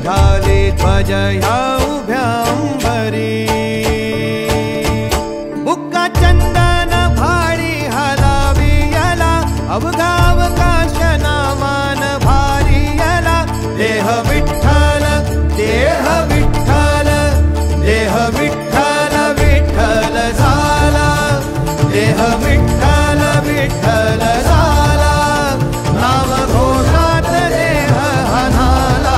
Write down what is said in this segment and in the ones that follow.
घाली ध्वज ह्या उभ्या अंबरी बुक्का चंदन भारी हलावी याला अवघा अवकाश नामान भारी याला देह विठ्ठल देह विठ्ठल देह विठ्ठल विठ्ठल झाला देह विठ्ठल विठ्ठल झाला नाम घोषात देह हनाला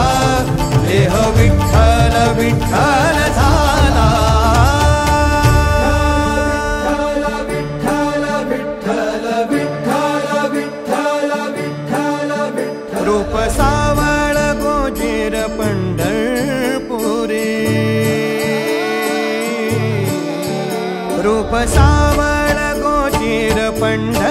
देह विठ्ठल विठ्ठल झाला विठ्ठल विठ्ठल विठ्ठल विठ्ठल विठ्ठल विठ्ठल रूप सावळ गोजीर पंढरपुरी रूप सावळ गोजीर पंढरपुरी